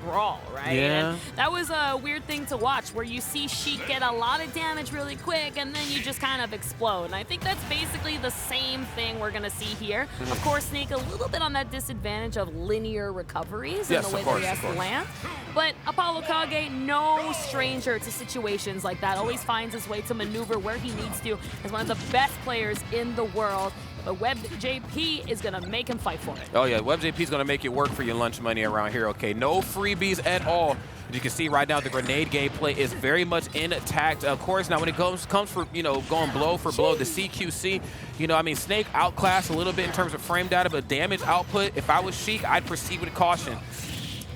brawl, right? Yeah. And that was a weird thing to watch, where you see Sheik get a lot of damage really quick, and then you just kind of explode. And I think that's basically the same thing we're going to see here. Of course, Snake a little bit on that disadvantage of linear recoveries in the way that he has to land. But ApolloKage, no stranger to situations like that, always finds his way to maneuver where he needs to as one of the best players in the world. But WebbJP is going to make him fight for it. Oh, yeah. WebbJP is going to make you work for your lunch money around here, okay? No freebies at all. As you can see right now, the grenade gameplay is very much intact. Of course, now when it comes for, going blow for blow, the CQC, I mean, Snake outclassed a little bit in terms of frame data, but damage output, if I was Sheik, I'd proceed with caution.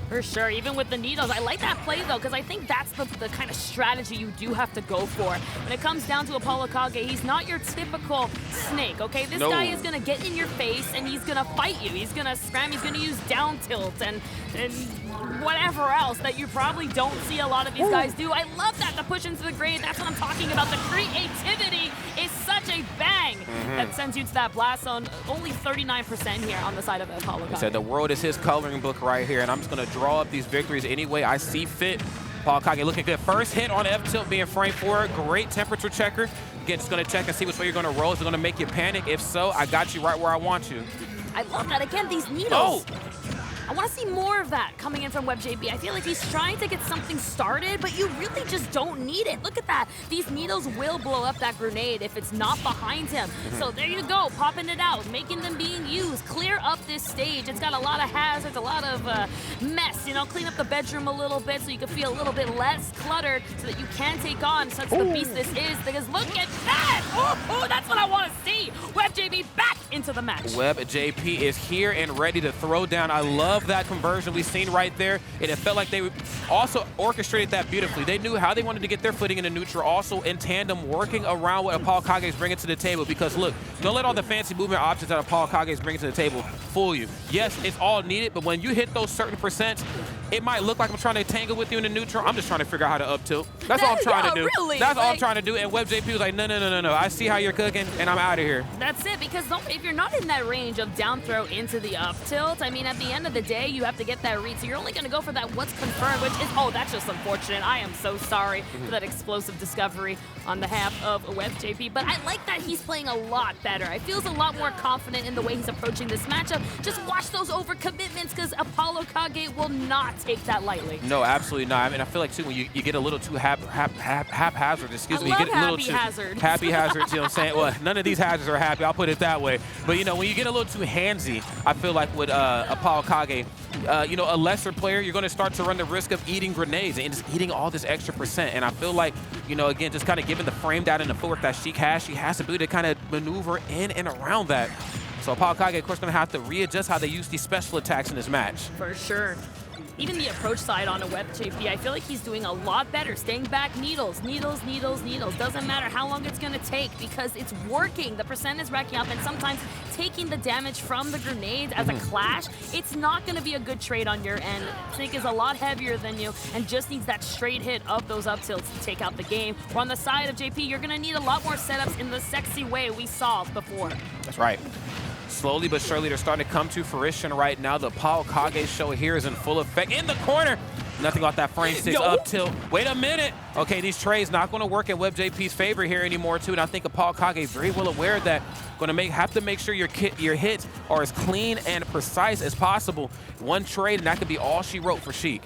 For sure, even with the needles. I like that play, though, because I think that's the kind of strategy you do have to go for. When it comes down to ApolloKage, he's not your typical Snake, okay? This guy is going to get in your face, and he's going to fight you. He's going to scram, he's going to use down tilt, and whatever else that you probably don't see a lot of these guys do. I love that, the push into the grade. That's what I'm talking about. The creativity is such a bang that sends you to that blast zone. Only 39% here on the side of ApolloKage. He said the world is his coloring book right here, and I'm just going to draw up these victories any way I see fit. ApolloKage looking good. First hit on F-tilt being framed forward. Great temperature checker. Again, just going to check and see which way you're going to roll. Is it going to make you panic? If so, I got you right where I want you. I love that. Again, these needles. I want to see more of that coming in from WebbJP. I feel like he's trying to get something started, but you really just don't need it. Look at that. These needles will blow up that grenade if it's not behind him. So there you go, popping it out, making them being used. Clear up this stage. It's got a lot of hazards, a lot of mess. Clean up the bedroom a little bit so you can feel a little bit less cluttered so that you can take on such the beast this is. Because look at that! Oh, that's what I want to see. WebbJP back into the match. WebbJP is here and ready to throw down. I love that conversion we've seen right there, and it felt like they also orchestrated that beautifully. They knew how they wanted to get their footing in the neutral, also in tandem, working around what ApolloKage is bringing to the table. Because look, don't let all the fancy movement options that ApolloKage is bringing to the table fool you. Yes, it's all needed, but when you hit those certain percents, it might look like I'm trying to tangle with you in the neutral. I'm just trying to figure out how to up tilt. That's all I'm trying to do. Really? That's all I'm trying to do. And WebbJP was like, no. I see how you're cooking, and I'm out of here. That's it, because if you're not in that range of down throw into the up tilt, I mean, at the end of the day, you have to get that read. So you're only going to go for that what's confirmed, which is, that's just unfortunate. I am so sorry for that explosive discovery on behalf of WebbJP. But I like that he's playing a lot better. I feels a lot more confident in the way he's approaching this matchup. Just watch those overcommitments, because ApolloKage will not take that lightly. No, absolutely not. I mean, I feel like, too, when you get a little too haphazard, excuse me, you get a little too happy hazards, you know what I'm saying? Well, none of these hazards are happy, I'll put it that way. But, when you get a little too handsy, I feel like with ApolloKage, a lesser player, you're going to start to run the risk of eating grenades and just eating all this extra percent. And I feel like, again, just kind of given the frame data and the footwork that Sheik has, she has the ability to kind of maneuver in and around that. So ApolloKage, of course, going to have to readjust how they use these special attacks in this match. For sure. Even the approach side on a WebbJP, I feel like he's doing a lot better. Staying back, needles. Doesn't matter how long it's going to take, because it's working. The percent is racking up, and sometimes taking the damage from the grenades as a clash, it's not going to be a good trade on your end. Snake is a lot heavier than you and just needs that straight hit of those up tilts to take out the game. Or on the side of JP, you're going to need a lot more setups in the sexy way we saw before. That's right. Slowly but surely, they're starting to come to fruition right now. The ApolloKage show here is in full effect. In the corner, nothing off that frame six up tilt. Wait a minute. Okay, these trades not going to work in WebbJP's favor here anymore, too. And I think ApolloKage is very well aware of that. Going to have to make sure your hits are as clean and precise as possible. One trade, and that could be all she wrote for Sheik.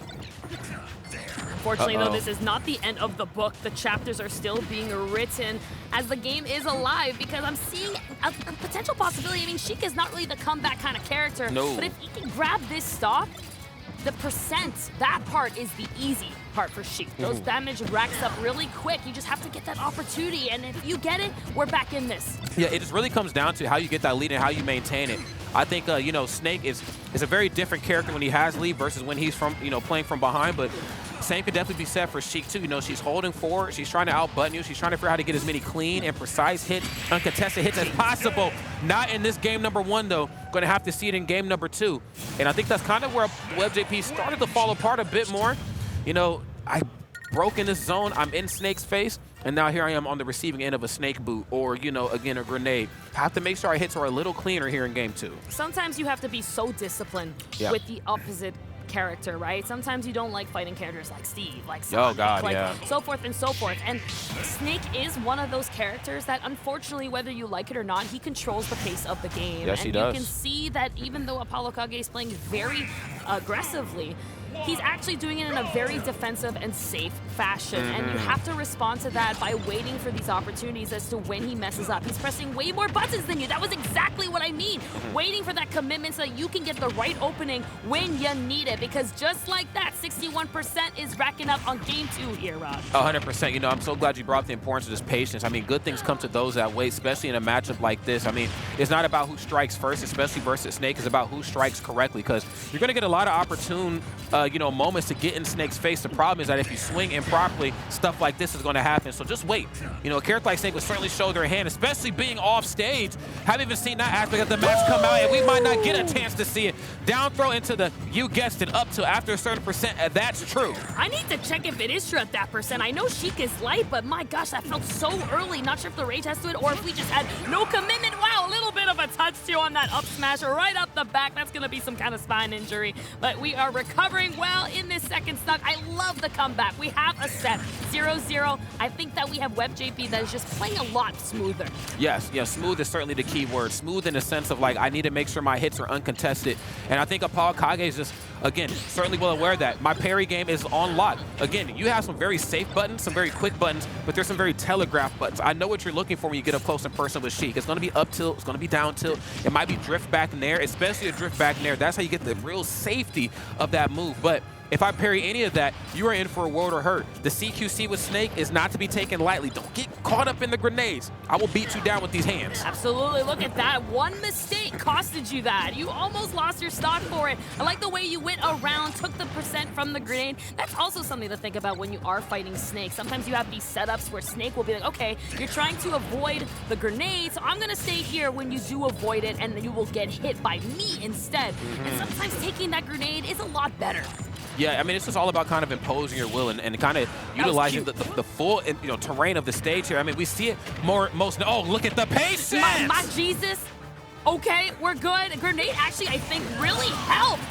Unfortunately, though, this is not the end of the book. The chapters are still being written as the game is alive, because I'm seeing a potential possibility. I mean, Sheik is not really the comeback kind of character. No. But if he can grab this stock, the percent, that part is the easy part for Sheik. Those damage racks up really quick. You just have to get that opportunity, and if you get it, we're back in this. Yeah, it just really comes down to how you get that lead and how you maintain it. I think, Snake is a very different character when he has lead versus when he's playing from behind, but same could definitely be said for Sheik, too. She's holding forward. She's trying to outbutton you. She's trying to figure out how to get as many clean and precise hits, uncontested hits as possible. Not in this game number 1, though. Going to have to see it in game number 2. And I think that's kind of where WebbJP started to fall apart a bit more. I broke in this zone. I'm in Snake's face. And now here I am on the receiving end of a Snake boot or, again, a grenade. I have to make sure our hits are a little cleaner here in game 2. Sometimes you have to be so disciplined with the opposite character, right? Sometimes you don't like fighting characters like Steve, like Oh, Sonic, God, like yeah. so forth and so forth. And Snake is one of those characters that, unfortunately, whether you like it or not, he controls the pace of the game. Yes, and he does. You can see that even though ApolloKage is playing very aggressively, he's actually doing it in a very defensive and safe fashion. And you have to respond to that by waiting for these opportunities as to when he messes up. He's pressing way more buttons than you. That was exactly what I mean. Waiting for that commitment so that you can get the right opening when you need it. Because just like that, 61% is racking up on game 2 here, Rod. 100%. You know, I'm so glad you brought up the importance of this patience. I mean, good things come to those that wait, especially in a matchup like this. I mean, it's not about who strikes first, especially versus Snake. It's about who strikes correctly, because you're going to get a lot of opportune, you know, moments to get in Snake's face. The problem is that if you swing improperly, stuff like this is going to happen. So just wait. You know, a character like Snake would certainly show their hand, especially being off stage. Haven't even seen that aspect of the match come out, and we might not get a chance to see it. Down throw into the, you guessed it, up to after a certain percent, and that's true. I need to check if it is true at that percent. I know Sheik is light, but my gosh, that felt so early. Not sure if the rage has to it or if we just had no commitment. Wow, a little bit of a touch too on that up smash right up the back. That's going to be some kind of spine injury, but we are recovering well in this second stock. I love the comeback. We have a set 0-0. I think that we have WebbJP that is just playing a lot smoother. Yes, smooth is certainly the key word. Smooth in the sense of, like, I need to make sure my hits are uncontested. And I think ApolloKage is just, again, certainly well aware of that. My parry game is on lock. Again, you have some very safe buttons, some very quick buttons, but there's some very telegraphed buttons. I know what you're looking for when you get up close and personal with Sheik. It's going to be up tilt, it's going to be down tilt. It might be drift back in there, especially a drift back in there. That's how you get the real safety of that move. But if I parry any of that, you are in for a world of hurt. The CQC with Snake is not to be taken lightly. Don't get caught up in the grenades. I will beat you down with these hands. Absolutely. Look at that. One mistake costed you that. You almost lost your stock for it. I like the way you went around, took the percent from the grenade. That's also something to think about when you are fighting Snake. Sometimes you have these setups where Snake will be like, okay, you're trying to avoid the grenade, so I'm going to stay here when you do avoid it, and then you will get hit by me instead. And sometimes taking that grenade is a lot better. Yeah, I mean, it's just all about kind of imposing your will and kind of utilizing the full terrain of the stage here. I mean, we see it most. Oh, look at the patience! My Jesus. Okay, we're good. Grenade actually, I think, really helped.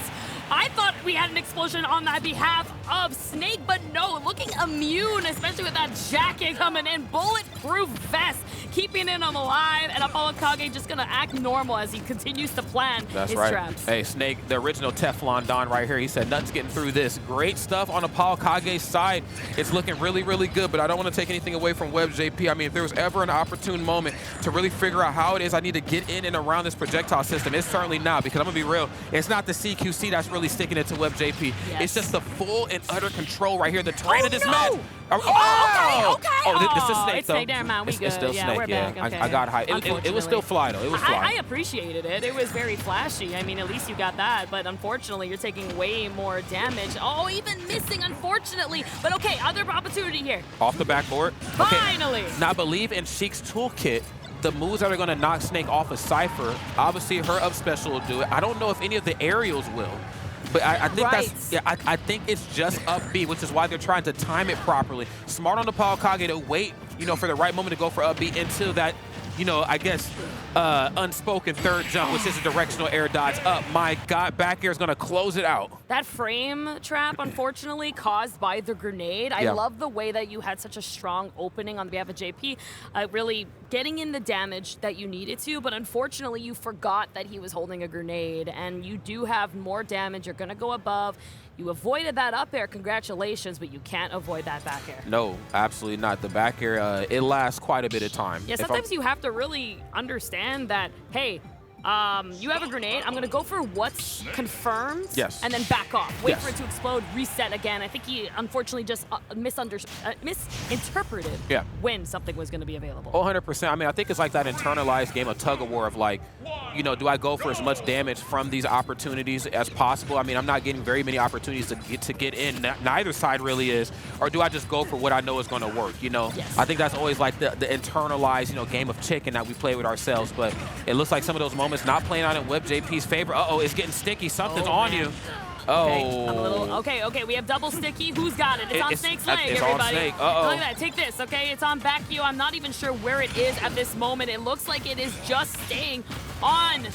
I thought we had an explosion on that behalf of Snake, but no, looking immune, especially with that jacket coming in. Bulletproof vest, keeping him alive, and ApolloKage just gonna act normal as he continues to plan his traps. Hey, Snake, the original Teflon Don right here. He said, nothing's getting through this. Great stuff on ApolloKage's side. It's looking really, really good, but I don't want to take anything away from WebbJP. I mean, if there was ever an opportune moment to really figure out how it is I need to get in and around this projectile system, it's certainly not, because I'm gonna be real, it's not the CQC that's really sticking it to WebbJP. Yes. It's just the full and utter control right here, the terrain of this match. Okay. This is Snake, it's though. Snake, never mind. We good. It's still yeah, Snake, we're back. Okay. I got high. It was still fly, though. It was fly. I appreciated it. It was very flashy. I mean, at least you got that. But unfortunately, you're taking way more damage. Oh, even missing, unfortunately. But okay, other opportunity here. Off the backboard. Finally. Okay. Now, I believe in Sheik's toolkit, the moves that are going to knock Snake off a Cypher, obviously her up special will do it. I don't know if any of the aerials will. But I think I think it's just up B, which is why they're trying to time it properly. Smart on the ApolloKage to wait, for the right moment to go for up B until that, I guess, unspoken third jump, which is a directional air dodge up. My God, back air is going to close it out. That frame trap, unfortunately, caused by the grenade. I love the way that you had such a strong opening on behalf of JP, really getting in the damage that you needed to, but unfortunately, you forgot that he was holding a grenade, and you do have more damage. You're going to go above. You avoided that up air, congratulations, but you can't avoid that back air. No, absolutely not. The back air, it lasts quite a bit of time. Yeah, sometimes you have to really understand that, hey, you have a grenade. I'm going to go for what's confirmed and then back off. Wait for it to explode, reset again. I think he unfortunately just misinterpreted when something was going to be available. 100%. I mean, I think it's like that internalized game of tug-of-war of like, do I go for as much damage from these opportunities as possible? I mean, I'm not getting very many opportunities to get in. Neither side really is. Or do I just go for what I know is going to work, Yes. I think that's always like the internalized, game of chicken that we play with ourselves. But it looks like some of those moments not playing out in WebbJP's favor. Uh-oh, it's getting sticky. Something's on you. Okay, we have double sticky. Who's got it? It's on Snake's leg, it's everybody. On Snake. Uh-oh. Look at that. Take this, okay? It's on back you. I'm not even sure where it is at this moment. It looks like it is just staying on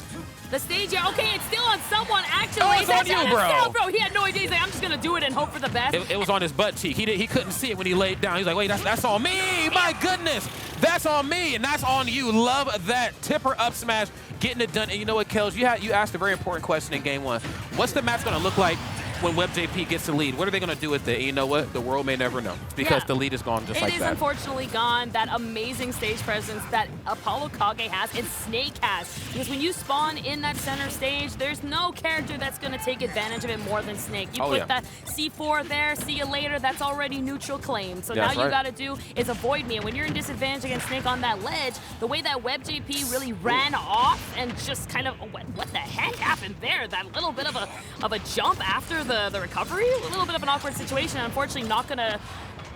the stage here. Okay, it's still on someone, actually. Oh, it's on you, bro. Bro, he had no idea. He's like, I'm just going to do it and hope for the best. It was on his butt cheek. He couldn't see it when he laid down. He's like, wait, that's on me. My goodness. That's on me, and that's on you. Love that. Tipper up smash, getting it done. And you know what, Kels? You asked a very important question in game one. What's the match going to look like when WebbJP gets the lead? What are they going to do with it? And you know what? The world may never know because the lead is gone just like that. It is unfortunately gone. That amazing stage presence that ApolloKage has and Snake has. Because when you spawn in that center stage, there's no character that's going to take advantage of it more than Snake. You put that C4 there, see you later, that's already neutral claim. So now you got to do is avoid me. And when you're in disadvantage against Snake on that ledge, the way that WebbJP really ran off and just kind of, what the heck happened there? That little bit of a jump after the recovery, a little bit of an awkward situation. Unfortunately, not going to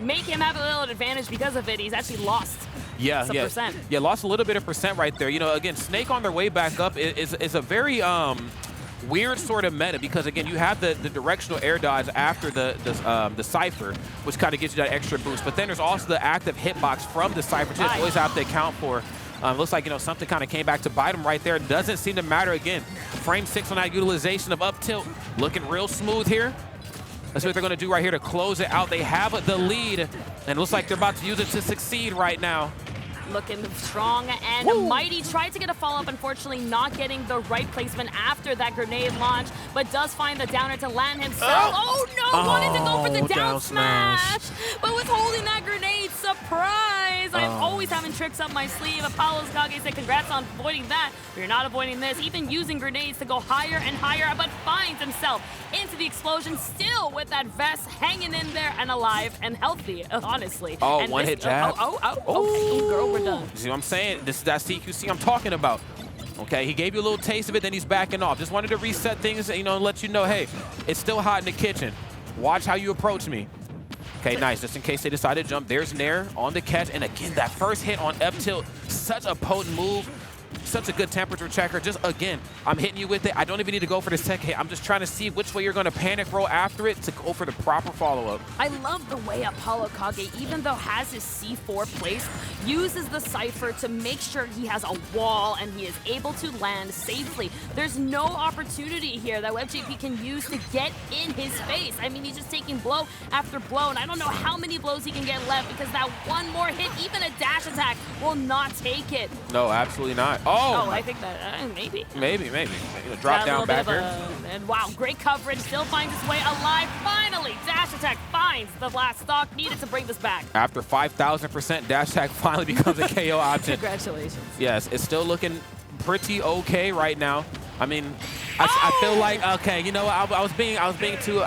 make him have a little advantage because of it. He's actually lost some percent. Yeah, lost a little bit of percent right there. You know, again, Snake on their way back up is a very weird sort of meta because, again, you have the directional air dodge after the Cypher, which kind of gives you that extra boost. But then there's also the active hitbox from the Cypher, which you always have to account for. Looks like, you know, something kind of came back to bite him right there. Doesn't seem to matter again. Frame 6 on that utilization of up tilt. Looking real smooth here. Let's see what they're going to do right here to close it out. They have the lead, and it looks like they're about to use it to succeed right now. Looking strong and mighty. Tried to get a follow-up, unfortunately not getting the right placement after that grenade launch, but does find the downer to land himself. Oh no, wanted to go for the down smash, but was holding that grenade. Surprise! I'm always having tricks up my sleeve. ApolloKage said congrats on avoiding that. But you're not avoiding this, even using grenades to go higher and higher, but finds himself into the explosion, still with that vest hanging in there and alive and healthy, honestly. Oh, and one hit jab. Girl, we're done. See what I'm saying? This is that CQC I'm talking about. Okay, he gave you a little taste of it, then he's backing off. Just wanted to reset things, you know, and let you know, hey, it's still hot in the kitchen. Watch how you approach me. Okay, nice. Just in case they decide to jump, there's Nair on the catch. And again, that first hit on up tilt, such a potent move. Such a good temperature checker. Just, again, I'm hitting you with it. I don't even need to go for this tech hit. I'm just trying to see which way you're going to panic roll after it to go for the proper follow-up. I love the way ApolloKage, even though has his C4 placed, uses the Cypher to make sure he has a wall and he is able to land safely. There's no opportunity here that WebbJP can use to get in his face. I mean, he's just taking blow after blow, and I don't know how many blows he can get left because that one more hit, even a dash attack, will not take it. No, absolutely not. Oh, I think that maybe. Maybe. You know, drop down backer. And wow, great coverage. Still finds his way alive. Finally, dash attack finds the last stock needed to bring this back. After 5,000%, dash attack finally becomes a KO option. Congratulations. Yes, it's still looking pretty okay right now. I mean, I feel like you know, I was being too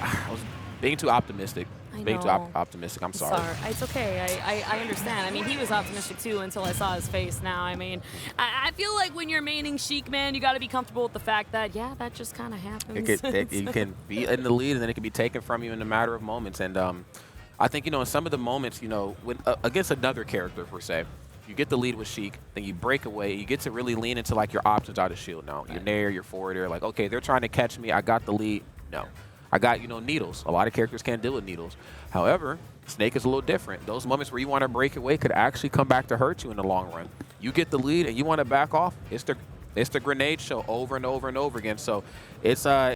optimistic. Being too optimistic. I'm sorry. It's okay. I understand. I mean, he was optimistic too until I saw his face now. I mean, I feel like when you're maining Sheik, man, you got to be comfortable with the fact that, yeah, that just kind of happens. You can be in the lead, and then it can be taken from you in a matter of moments. And I think, you know, in some of the moments, you know, when against another character, per se, you get the lead with Sheik, then you break away, you get to really lean into, like, your options out of shield. Now, you're Nair, you're forward air, like, okay, they're trying to catch me. I got the lead. No. I got, you know, needles. A lot of characters can't deal with needles. However, Snake is a little different. Those moments where you want to break away could actually come back to hurt you in the long run. You get the lead and you want to back off, it's the grenade show over and over and over again. So it's